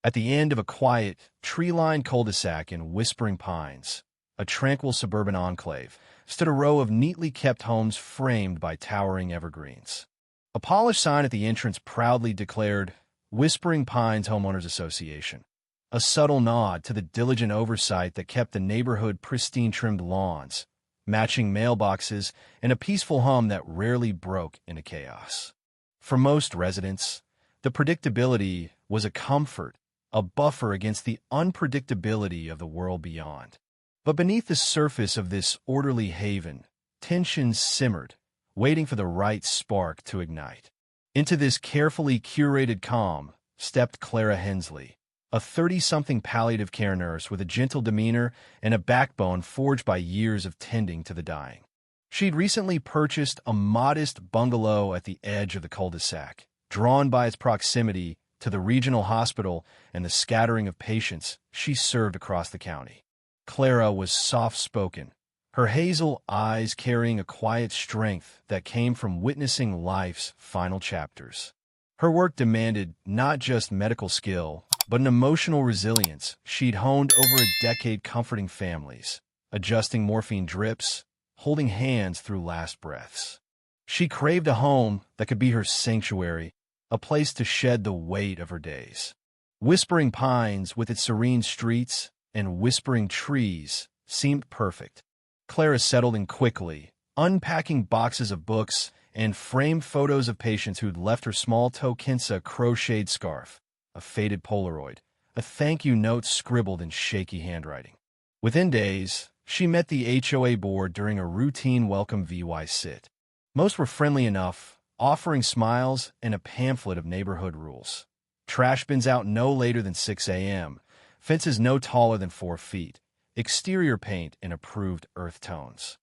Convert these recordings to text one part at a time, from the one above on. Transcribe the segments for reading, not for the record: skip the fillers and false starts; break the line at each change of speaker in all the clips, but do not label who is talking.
At the end of a quiet, tree-lined cul-de-sac in Whispering Pines, a tranquil suburban enclave, stood a row of neatly kept homes framed by towering evergreens. A polished sign at the entrance proudly declared, Whispering Pines Homeowners Association, a subtle nod to the diligent oversight that kept the neighborhood pristine trimmed lawns, matching mailboxes, and a peaceful hum that rarely broke into chaos. For most residents, the predictability was a comfort, a buffer against the unpredictability of the world beyond. But beneath the surface of this orderly haven, tensions simmered, waiting for the right spark to ignite. Into this carefully curated calm stepped Clara Hensley, a 30-something palliative care nurse with a gentle demeanor and a backbone forged by years of tending to the dying. She'd recently purchased a modest bungalow at the edge of the cul-de-sac, drawn by its proximity to the regional hospital and the scattering of patients she served across the county. Clara was soft-spoken, her hazel eyes carrying a quiet strength that came from witnessing life's final chapters. Her work demanded not just medical skill, but an emotional resilience she'd honed over a decade comforting families, adjusting morphine drips, holding hands through last breaths. She craved a home that could be her sanctuary, a place to shed the weight of her days. Whispering Pines, with its serene streets and whispering trees, seemed perfect. Clara settled in quickly, unpacking boxes of books and framed photos of patients who'd left her small Tokinsa crocheted scarf, a faded Polaroid, a thank-you note scribbled in shaky handwriting. Within days, she met the HOA board during a routine welcome VY sit. Most were friendly enough, offering smiles and a pamphlet of neighborhood rules. Trash bins out no later than 6 a.m., fences no taller than 4 feet, exterior paint in approved earth tones.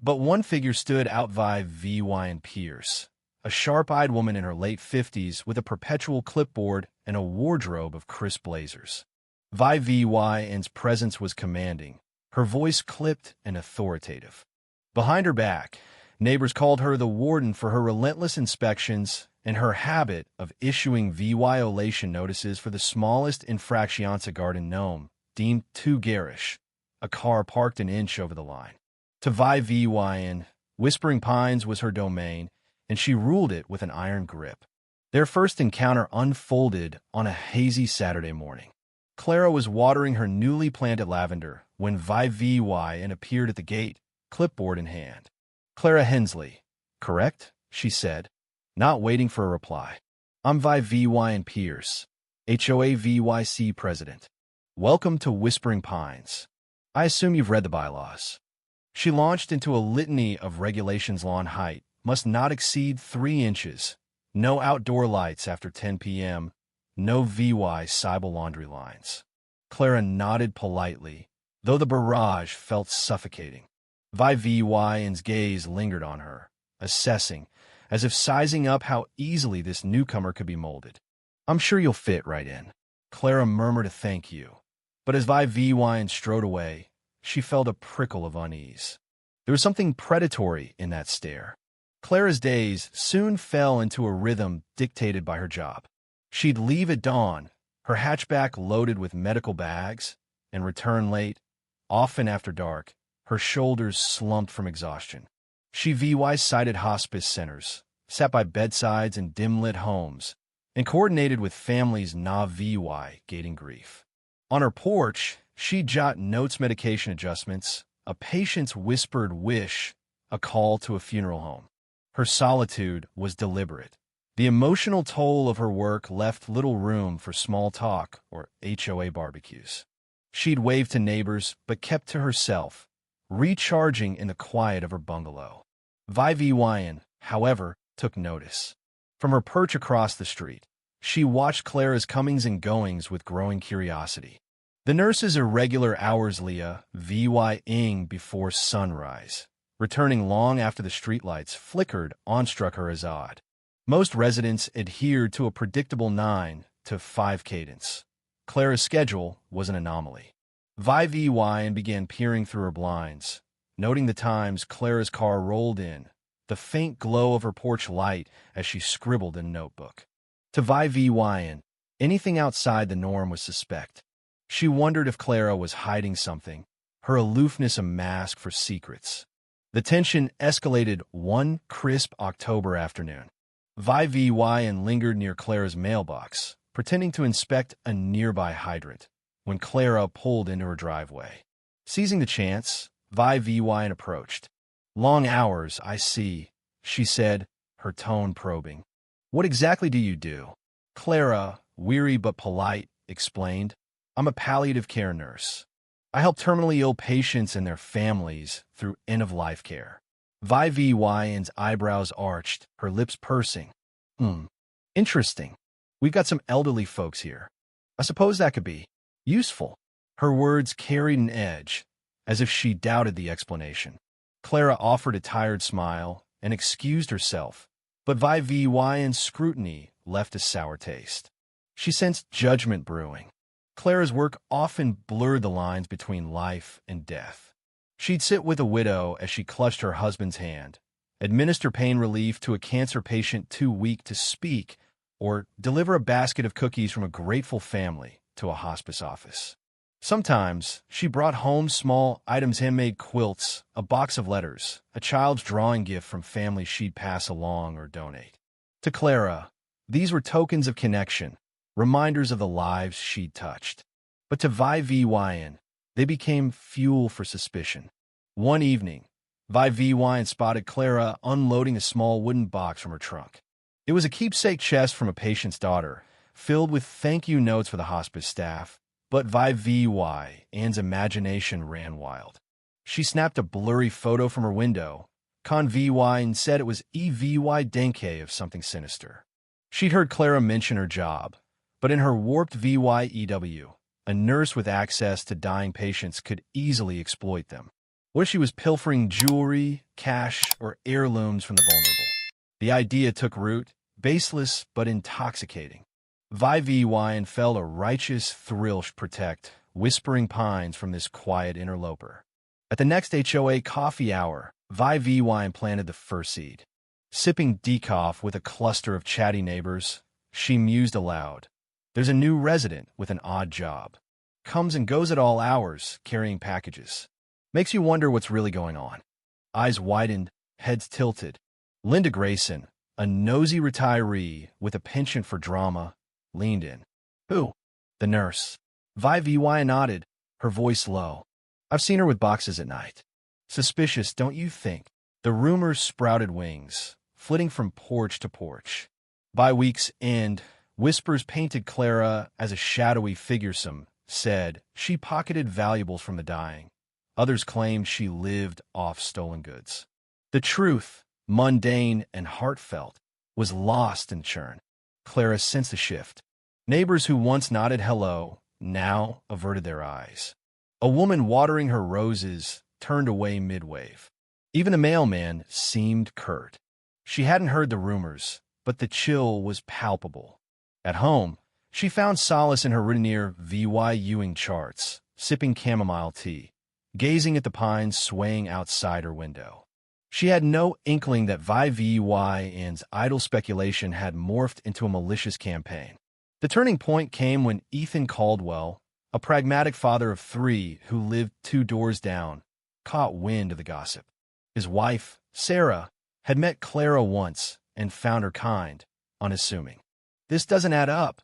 But one figure stood out: Vivian Pierce, a sharp-eyed woman in her late 50s with a perpetual clipboard and a wardrobe of crisp blazers. Vivian's presence was commanding, her voice clipped and authoritative. Behind her back, neighbors called her the warden for her relentless inspections and her habit of issuing violation notices for the smallest infracciones garden gnome, deemed too garish, a car parked an inch over the line. To Vivian, Whispering Pines was her domain, and she ruled it with an iron grip. Their first encounter unfolded on a hazy Saturday morning. Clara was watering her newly planted lavender when Vivian appeared at the gate, clipboard in hand. Clara Hensley, correct? She said, not waiting for a reply. I'm Vivian Pierce, HOA VYC president. Welcome to Whispering Pines. I assume you've read the bylaws. She launched into a litany of regulations. Lawn height must not exceed 3 inches, no outdoor lights after 10 p.m., no Cybele laundry lines. Clara nodded politely, though the barrage felt suffocating. Vivian's gaze lingered on her, assessing, as if sizing up how easily this newcomer could be molded. I'm sure you'll fit right in. Clara murmured a thank you, but as Vivian strode away, she felt a prickle of unease. There was something predatory in that stare. Clara's days soon fell into a rhythm dictated by her job. She'd leave at dawn, her hatchback loaded with medical bags, and return late, often after dark, her shoulders slumped from exhaustion. She cited hospice centers, sat by bedsides in dim-lit homes, and coordinated with families gating grief. On her porch, she'd jot notes, medication adjustments, a patient's whispered wish, a call to a funeral home. Her solitude was deliberate. The emotional toll of her work left little room for small talk or HOA barbecues. She'd wave to neighbors, but kept to herself, recharging in the quiet of her bungalow. Vivian, however, took notice. From her perch across the street, she watched Clara's comings and goings with growing curiosity. The nurse's irregular hours, Ing before sunrise, returning long after the streetlights flickered, struck her as odd. Most residents adhered to a predictable 9 to 5 cadence. Clara's schedule was an anomaly. Vivian began peering through her blinds, noting the times Clara's car rolled in, the faint glow of her porch light as she scribbled in a notebook. To Vivian, Anything outside the norm was suspect. She wondered if Clara was hiding something, her aloofness a mask for secrets. The tension escalated one crisp October afternoon. Vivian lingered near Clara's mailbox, pretending to inspect a nearby hydrant, when Clara pulled into her driveway. Seizing the chance, Vivian approached. "Long hours, I see," she said, her tone probing. "What exactly do you do?" Clara, weary but polite, explained. "I'm a palliative care nurse. I help terminally ill patients and their families through end-of-life care." Vivian's eyebrows arched, her lips pursing. Interesting. We've got some elderly folks here. I suppose that could be useful." Her words carried an edge, as if she doubted the explanation. Clara offered a tired smile and excused herself, but Vivian's scrutiny left a sour taste. She sensed judgment brewing. Clara's work often blurred the lines between life and death. She'd sit with a widow as she clutched her husband's hand, administer pain relief to a cancer patient too weak to speak, or deliver a basket of cookies from a grateful family to a hospice office. Sometimes she brought home small items, handmade quilts, a box of letters, a child's drawing gift from families she'd pass along or donate. To Clara, these were tokens of connection, reminders of the lives she'd touched. But to Vivian, they became fuel for suspicion. One evening, Vivian spotted Clara unloading a small wooden box from her trunk. It was a keepsake chest from a patient's daughter, filled with thank-you notes for the hospice staff, but Vivian's imagination ran wild. She snapped a blurry photo from her window. Vivian said it was evidence of something sinister. She'd heard Clara mention her job, but in her warped VYEW, a nurse with access to dying patients could easily exploit them. What if she was pilfering jewelry, cash, or heirlooms from the vulnerable? The idea took root, baseless but intoxicating. Vivian felt a righteous thrill to protect Whispering Pines from this quiet interloper. At the next HOA coffee hour, Vivian planted the first seed. Sipping decaf with a cluster of chatty neighbors, she mused aloud. There's a new resident with an odd job. Comes and goes at all hours, carrying packages. Makes you wonder what's really going on. Eyes widened, heads tilted. Linda Grayson, a nosy retiree with a penchant for drama, leaned in. "Who?" "The nurse." Vivian nodded, her voice low. "I've seen her with boxes at night." "Suspicious, don't you think?" The rumors sprouted wings, flitting from porch to porch. By week's end, whispers painted Clara as a shadowy figure. Some said she pocketed valuables from the dying. Others claimed she lived off stolen goods. The truth, mundane and heartfelt, was lost in churn. Clara sensed a shift. Neighbors who once nodded hello now averted their eyes. A woman watering her roses turned away mid-wave. Even the mailman seemed curt. She hadn't heard the rumors, but the chill was palpable. At home, she found solace in her Rainier VYUing charts, sipping chamomile tea, gazing at the pines swaying outside her window. She had no inkling that Vivian's idle speculation had morphed into a malicious campaign. The turning point came when Ethan Caldwell, a pragmatic father of 3 who lived 2 doors down, caught wind of the gossip. His wife, Sarah, had met Clara once and found her kind, unassuming. "This doesn't add up,"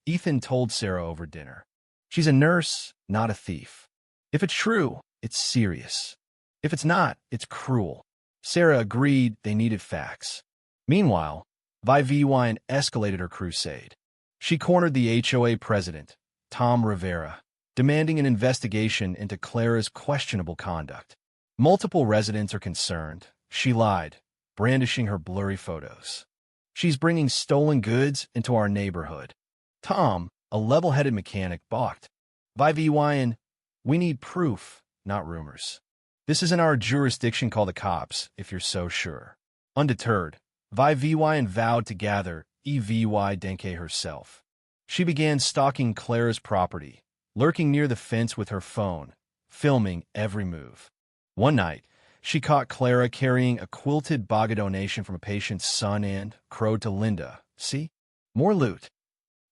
Ethan told Sarah over dinner. "She's a nurse, not a thief. If it's true, it's serious. If it's not, it's cruel." Sarah agreed they needed facts. Meanwhile, Vivian escalated her crusade. She cornered the HOA president, Tom Rivera, demanding an investigation into Clara's questionable conduct. "Multiple residents are concerned," she lied, brandishing her blurry photos. "She's bringing stolen goods into our neighborhood." Tom, a level-headed mechanic, balked. "Vivian, we need proof, not rumors. This isn't our jurisdiction, call the cops, if you're so sure." Undeterred, Vivian vowed to gather evidence herself. She began stalking Clara's property, lurking near the fence with her phone, filming every move. One night, she caught Clara carrying a quilted baga donation from a patient's son and crowed to Linda, "See? More loot."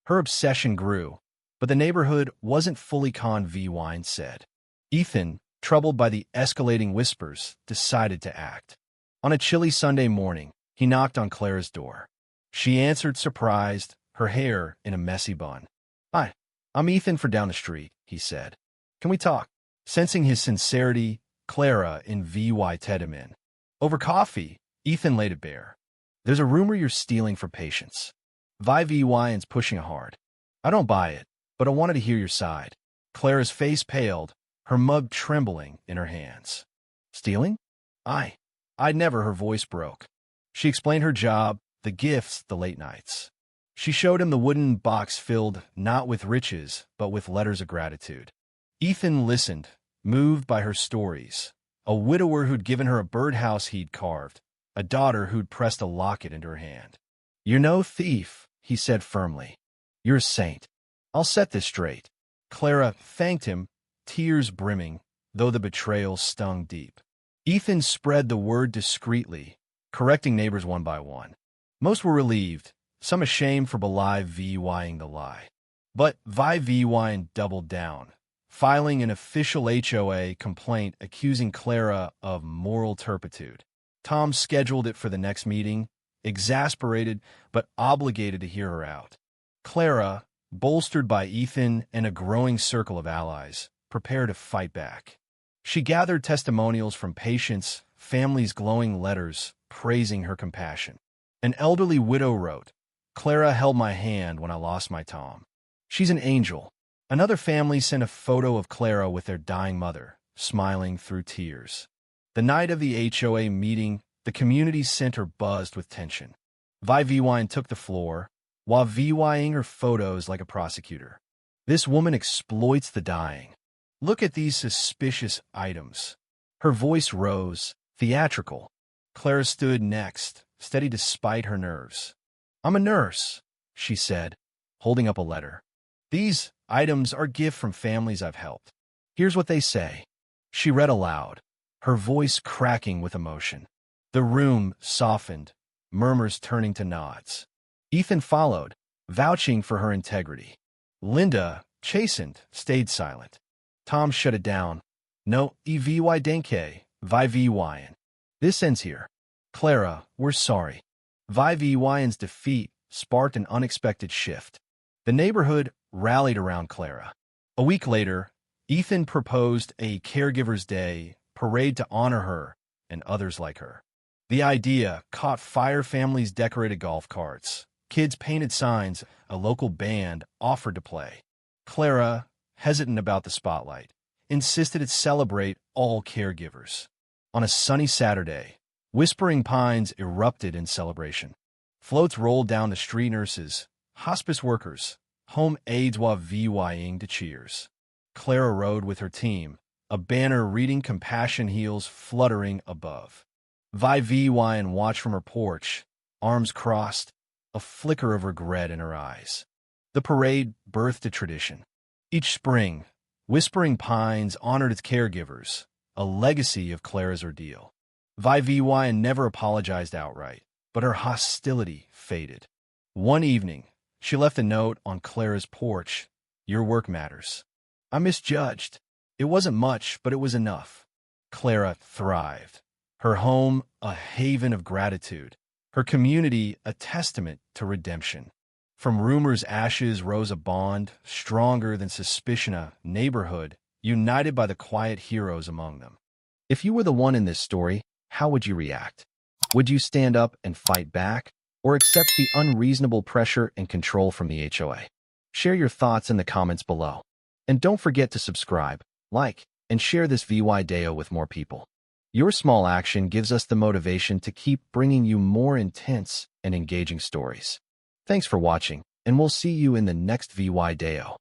Her obsession grew, but the neighborhood wasn't fully calm, Vivian said. Ethan, troubled by the escalating whispers, decided to act. On a chilly Sunday morning, he knocked on Clara's door. She answered surprised, her hair in a messy bun. "Hi, I'm Ethan from down the street," he said. "Can we talk?" Sensing his sincerity, Clara invited him in. Over coffee, Ethan laid it bare. "There's a rumor you're stealing from patients. Vivian's pushing hard. I don't buy it, but I wanted to hear your side." Clara's face paled, her mug trembling in her hands. "Stealing? I'd never," her voice broke. She explained her job, the gifts, the late nights. She showed him the wooden box filled not with riches, but with letters of gratitude. Ethan listened, moved by her stories. A widower who'd given her a birdhouse he'd carved, a daughter who'd pressed a locket into her hand. "You're no thief," he said firmly. "You're a saint. I'll set this straight." Clara thanked him, tears brimming, though the betrayal stung deep. Ethan spread the word discreetly, correcting neighbors one by one. Most were relieved, some ashamed for belying the lie. But Vivian doubled down, filing an official HOA complaint accusing Clara of moral turpitude. Tom scheduled it for the next meeting, exasperated but obligated to hear her out. Clara, bolstered by Ethan and a growing circle of allies, prepared to fight back. She gathered testimonials from patients, families' glowing letters praising her compassion. An elderly widow wrote, "Clara held my hand when I lost my Tom. She's an angel." Another family sent a photo of Clara with their dying mother, smiling through tears. The night of the HOA meeting, the community center buzzed with tension. Vivian took the floor, while viewing her photos like a prosecutor. "This woman exploits the dying. Look at these suspicious items." Her voice rose, theatrical. Clara stood next, steady despite her nerves. "I'm a nurse," she said, holding up a letter. "These items are gifts from families I've helped. Here's what they say." She read aloud, her voice cracking with emotion. The room softened, murmurs turning to nods. Ethan followed, vouching for her integrity. Linda, chastened, stayed silent. Tom shut it down. "No, evy denke, Vivian. This ends here. Clara, we're sorry." Vivian's defeat sparked an unexpected shift. The neighborhood rallied around Clara. A week later, Ethan proposed a Caregivers Day parade to honor her and others like her. The idea caught fire. Families decorated golf carts. Kids painted signs. A local band offered to play. Clara, hesitant about the spotlight, insisted it celebrate all caregivers. On a sunny Saturday, Whispering Pines erupted in celebration. Floats rolled down the street. Nurses, hospice workers, home aides while viewing to cheers. Clara rode with her team, a banner reading "Compassion Heals" fluttering above. Vivian watched from her porch, arms crossed, a flicker of regret in her eyes. The parade birthed a tradition. Each spring, Whispering Pines honored its caregivers, a legacy of Clara's ordeal. Vivian never apologized outright, but her hostility faded. One evening, she left a note on Clara's porch, "Your work matters. I misjudged. It wasn't much, but it was enough." Clara thrived. Her home, a haven of gratitude. Her community, a testament to redemption. From rumors' ashes rose a bond, stronger than suspicion, a neighborhood, united by the quiet heroes among them. If you were the one in this story, how would you react? Would you stand up and fight back, or accept the unreasonable pressure and control from the HOA? Share your thoughts in the comments below. And don't forget to subscribe, like, and share this video with more people. Your small action gives us the motivation to keep bringing you more intense and engaging stories. Thanks for watching, and we'll see you in the next video.